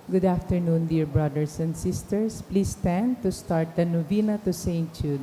Good afternoon, dear brothers and sisters. Please stand to start the novena to Saint Jude.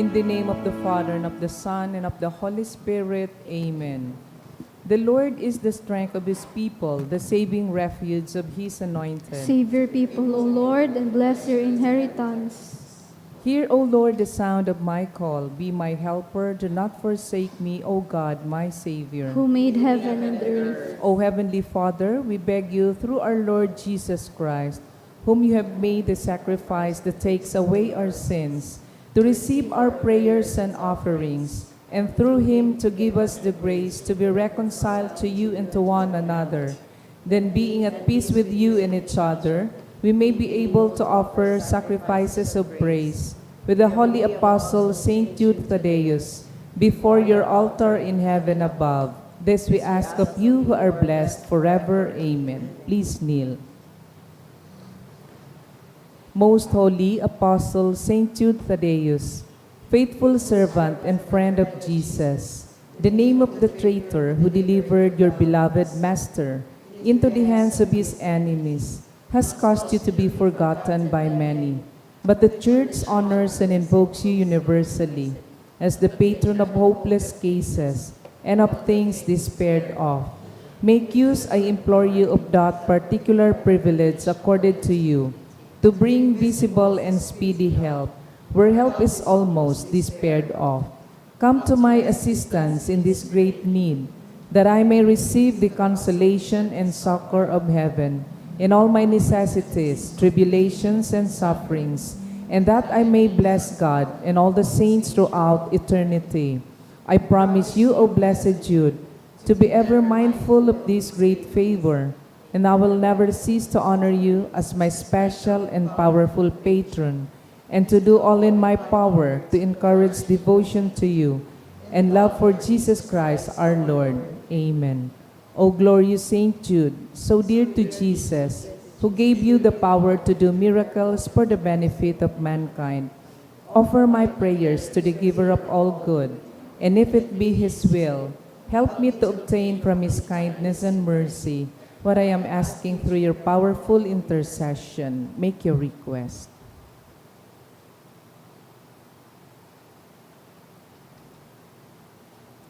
In the name of the Father, and of the Son, and of the Holy Spirit. Amen. The Lord is the strength of His people, the saving refuge of His anointed. Save your people, O Lord, and bless your inheritance. Hear, O Lord, the sound of my call. Be my helper. Do not forsake me, O God, my Savior. Who made heaven and earth. O Heavenly Father, we beg you, through our Lord Jesus Christ, whom you have made the sacrifice that takes away our sins, to receive our prayers and offerings, and through Him to give us the grace to be reconciled to you and to one another. Then, being at peace with you and each other, we may be able to offer sacrifices of praise with the holy apostle Saint Jude Thaddeus before your altar in heaven above. This we ask of you who are blessed forever. Amen. Please kneel. Most holy Apostle Saint Jude Thaddeus, faithful servant and friend of Jesus, the name of the traitor who delivered your beloved Master into the hands of his enemies has caused you to be forgotten by many. But the Church honors and invokes you universally as the patron of hopeless cases and of things despaired of. Make use, I implore you, of that particular privilege accorded to you, to bring visible and speedy help, where help is almost despaired of. Come to my assistance in this great need, that I may receive the consolation and succor of heaven in all my necessities, tribulations, and sufferings, and that I may bless God and all the saints throughout eternity. I promise you, O blessed Jude, to be ever mindful of this great favor, and I will never cease to honor you as my special and powerful patron, and to do all in my power to encourage devotion to you and love for Jesus Christ our Lord. Amen. O glorious Saint Jude, so dear to Jesus, who gave you the power to do miracles for the benefit of mankind, offer my prayers to the giver of all good, and if it be His will, help me to obtain from His kindness and mercy what I am asking through your powerful intercession. Make your request.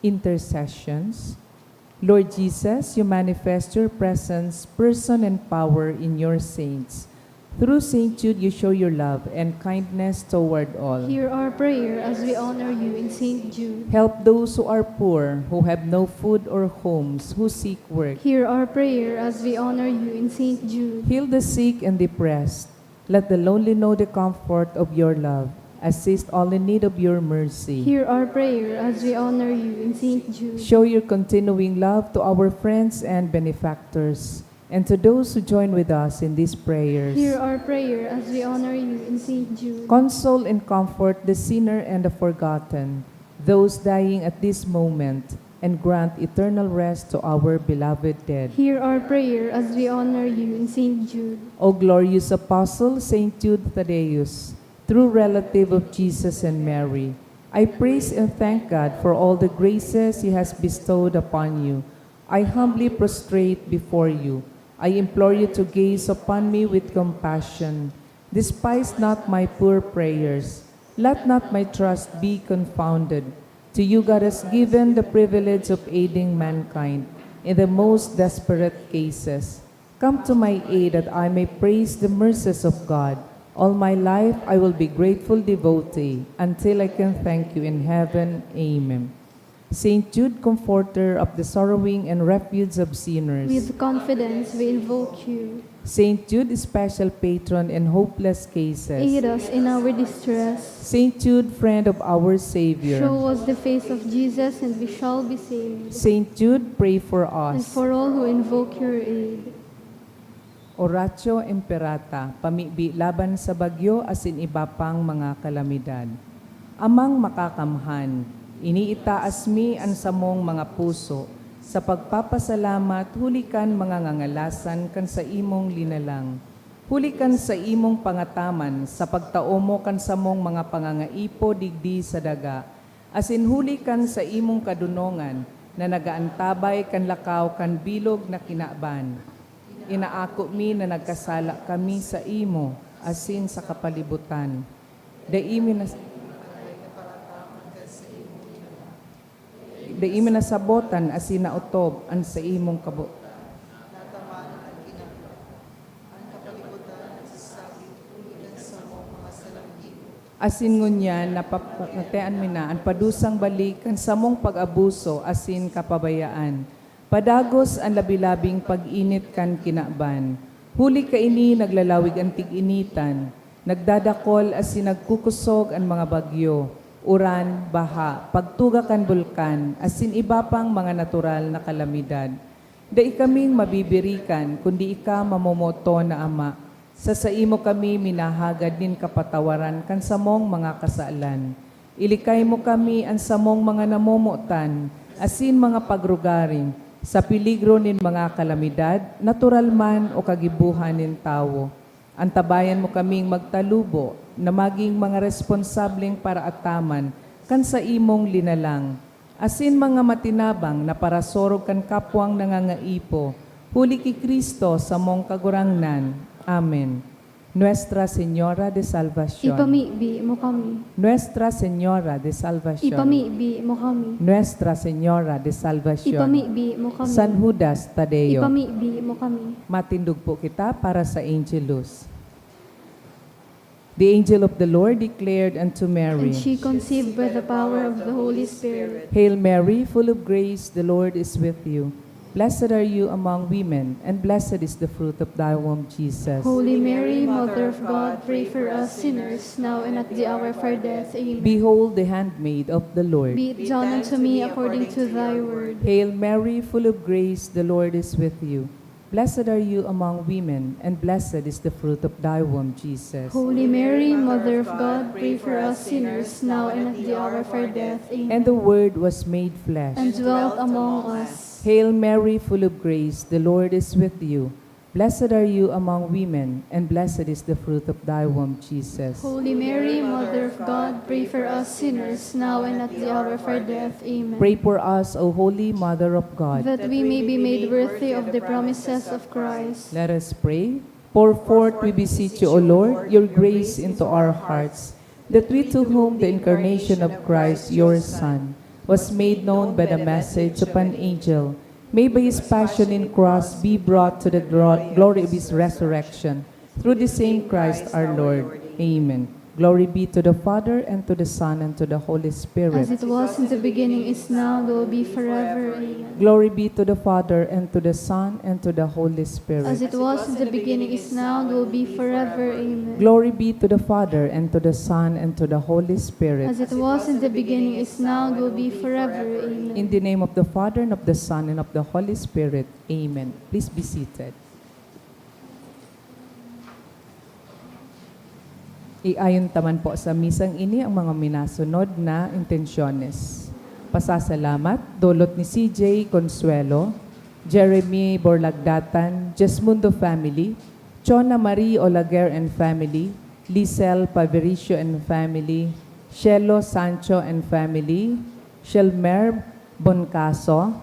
Intercessions. Lord Jesus, you manifest your presence, person, and power in your saints. Through St. Jude, you show your love and kindness toward all. Hear our prayer as we honor you in St. Jude. Help those who are poor, who have no food or homes, who seek work. Hear our prayer as we honor you in St. Jude. Heal the sick and depressed. Let the lonely know the comfort of your love. Assist all in need of your mercy. Hear our prayer as we honor you in St. Jude. Show your continuing love to our friends and benefactors, and to those who join with us in these prayers. Hear our prayer as we honor you in St. Jude. Console and comfort the sinner and the forgotten, those dying at this moment, and grant eternal rest to our beloved dead. Hear our prayer as we honor you in St. Jude. O glorious Apostle, St. Jude Thaddeus, true relative of Jesus and Mary, I praise and thank God for all the graces He has bestowed upon you. I humbly prostrate before you. I implore you to gaze upon me with compassion. Despise not my poor prayers. Let not my trust be confounded. To you God has given the privilege of aiding mankind in the most desperate cases. Come to my aid that I may praise the mercies of God. All my life I will be grateful devotee until I can thank you in heaven. Amen. Saint Jude, comforter of the sorrowing and refuge of sinners. With confidence we invoke you. Saint Jude, special patron in hopeless cases. Aid us in our distress. Saint Jude, friend of our Savior. Show us the face of Jesus and we shall be saved. Saint Jude, pray for And us. for all who invoke your aid. Oratio Imperata, pamibi laban sa bagyo asin iba pang mga kalamidad. Amang makakamhan, iniitaas mi ang samong mga puso, sa pagpapasalamat hulikan mga ngangalasan kan sa imong linalang. Hulikan sa imong pangataman, sa pagtaomo kan samong mga pangangaipo digdi sa daga, asin hulikan sa imong kadunongan, na nagaantabay kan lakaw kan bilog na kinaban. Inaako mi na nagkasala kami sa imo, asin sa kapalibutan. Daimi na sabotan asin na utob an sa imong kabot. Asin ngunyan natean mi na an padusang balik kan samong pag-abuso asin kapabayaan. Padagos ang labilabing pag-init kan kinaban. Huli ka ini naglalawig ang tig-initan. Nagdadakol asin nagkukusog ang mga bagyo. Uran, baha, pagtuga kan bulkan, asin iba pang mga natural na kalamidad. Dai kaming mabibirikan, kundi ika mamomoto na Ama. Sa imo kami minahagad din kapatawaran kan samong mga kasalan. Ilikay mo kami ang samong mga namomotan, asin mga pagrugaring, sa piligro nin mga kalamidad, natural man o kagibuhan nin tao. Antabayan mo kaming magtalubo na maging mga responsableng paraataman kan sa imong linalang. Asin mga matinabang na parasorog kan kapwang nangangaipo, huli ki Kristo sa mong kagurangnan. Amen. Nuestra Señora de Salvación. Ipamibi mo kami. Nuestra Señora de Salvación. Ipamibi mo kami. Nuestra Señora de Salvación. Ipamibi mo kami. San Judas Tadeo. Ipamibi mo kami. Matindog po kita para sa Angelus. The angel of the Lord declared unto Mary, And she conceived by the power of the Holy Spirit. Hail Mary, full of grace, the Lord is with you. Blessed are you among women, and blessed is the fruit of thy womb, Jesus. Holy Mary, Mother of God, pray for us sinners, now and at the hour of our death. Amen. Behold the handmaid of the Lord. Be it done unto me according to thy word. Hail Mary, full of grace, the Lord is with you. Blessed are you among women, and blessed is the fruit of thy womb, Jesus. Holy Mary, Mother of God, pray for us sinners, now and at the hour of our death. Amen. And the Word was made flesh. And dwelt among us. Hail Mary, full of grace, the Lord is with you. Blessed are you among women, and blessed is the fruit of thy womb, Jesus. Holy Mary, Mother of God, pray for us sinners, now and at the hour of our death. Amen. Pray for us, O Holy Mother of God. That we may be made worthy of the promises of Christ. Let us pray. Pour forth, we beseech you, O Lord, your grace into our hearts, that we to whom the incarnation of Christ, your Son, was made known by the message of an angel, may by his passion and cross be brought to the glory of his resurrection, through the same Christ our Lord. Amen. Glory be to the Father, and to the Son, and to the Holy Spirit. As it was in the beginning, is now, will be forever. Amen. Glory be to the Father, and to the Son, and to the Holy Spirit. As it was in the beginning, is now, will be forever. Amen. Glory be to the Father, and to the Son, and to the Holy Spirit. As it was in the beginning, is now, will be forever. Amen. In the name of the Father, and of the Son, and of the Holy Spirit. Amen. Please be seated. Iayon taman po sa misang ini ang mga minasunod na intensyones. Pasasalamat, dulot ni 𝐏𝐗𝐗𝐗𝐗𝐈 Consuelo, Jeremy Borlagdatan, Jesmundo family, Chona Marie Olaguer and family, Lisel Pavericio and family, Shelo Sancho and family, Shelmer Boncaso,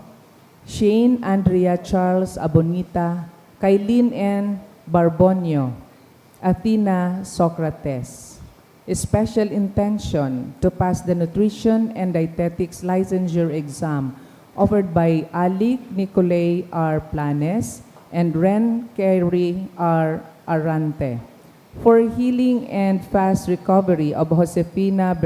Shane Andrea Charles Abonita, Kailin N. Barbonio, Athena Socrates. A special intention to pass the Nutrition and Dietetics Licensure Exam offered by 𝐈𝐊𝐊𝐀 R. Planes and Ren Carey R. Arante for healing and fast recovery of Josefina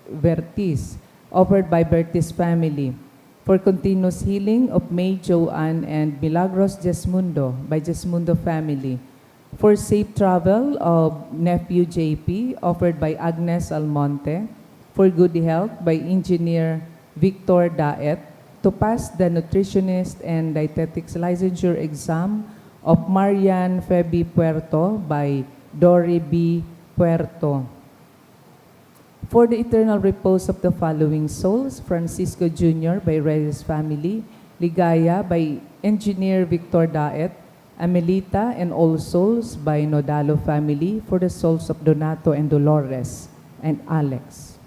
Bertis, offered by Bertis family, for continuous healing of May Joanne and Milagros Jesmundo by Jesmundo family, for safe travel of nephew JP, offered by Agnes Almonte, for good health by Engineer Victor Daet, to pass the Nutritionist and Dietetics Licensure Exam of Marian Feby Puerto by Dory B. Puerto. For the eternal repose of the following souls: Francisco Jr. by Reyes family, Ligaya by Engineer Victor Daet, Amelita and All Souls by Nodalo family, for the souls of Donato and Dolores and Alex.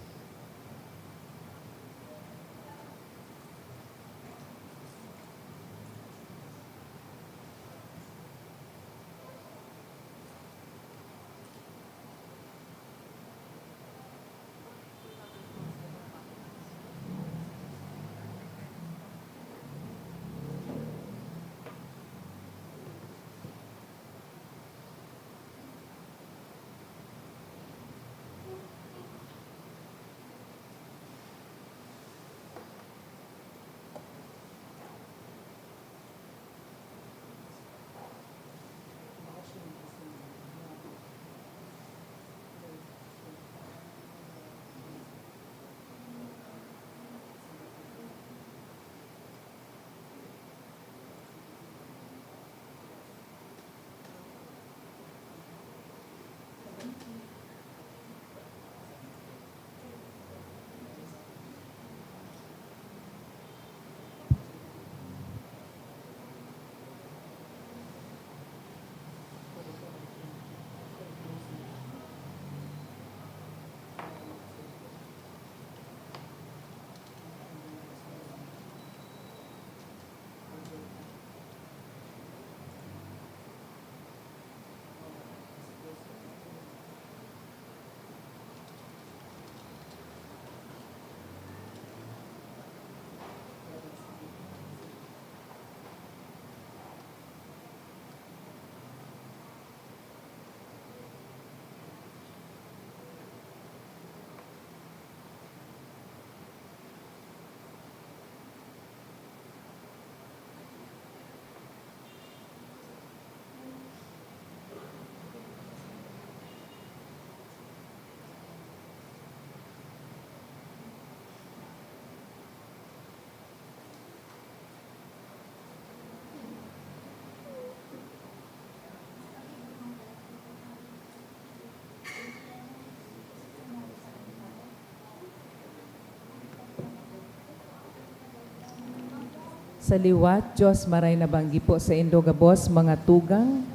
Sa liwat, Diyos maray na banggi po sa Indogabos mga tugang,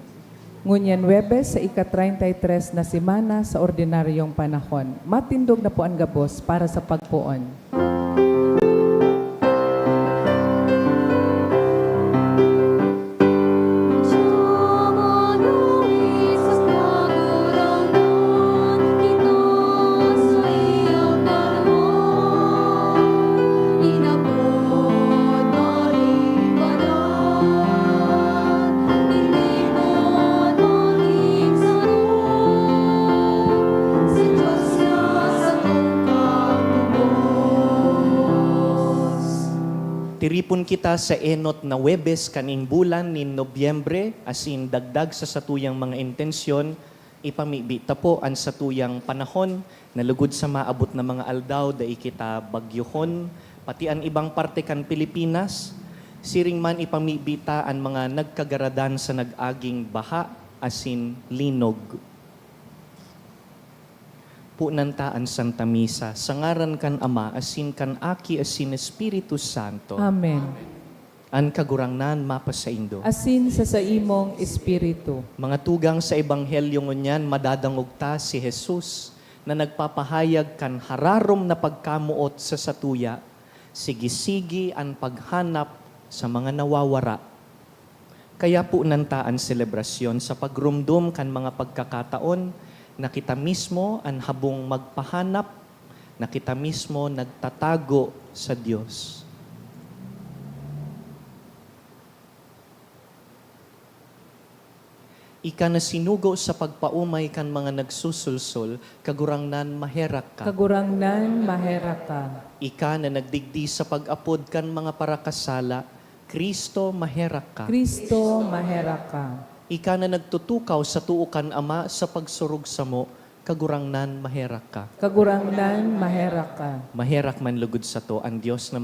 ngunyan Huwebes sa ika-33 na semana sa Ordinaryong Panahon. Matindog na po ang gabos para sa pagpuon. Ika-Xxxi Nagtipon kita sa enot na Huwebes kaning bulan ni Nobyembre, asin dagdag sa satuyang mga intensyon, ipamibita po ang satuyang panahon, nalugod sa maabot na mga aldaw, da kita bagyohon, pati ang ibang parte kan Pilipinas, siring man ipamibita ang mga nagkagaradan sa nag-aging baha, asin linog. Punantaan Santa Misa, sa ngaran kan Ama, asin kan Aki, asin Espiritu Santo. Amen. An kagurangnan mapasaindo. Asin sa imong espiritu. Mga tugang sa Ebanghelyo ngunyan, madadangog ta si Jesus na nagpapahayag kan hararom na pagkamuot sa satuya, sige-sige ang paghanap sa mga nawawara. Kaya po nantaan selebrasyon sa pagrumdum kan mga pagkakataon na kita mismo ang habong magpahanap, na kita mismo nagtatago sa Diyos. Ika na sinugo sa pagpaumay kan mga nagsusulsol, kagurangnan maherak ka. Kagurangnan maherak ka. Ika na nagdigdi sa pag-apod kan mga parakasala, Kristo maherak ka. Kristo maherak ka. Ika na nagtutukaw sa tuukan Ama sa pagsurog sa mo, kagurangnan maherak ka. Kagurangnan maherak ka. Maherak man lugod sa to ang Diyos na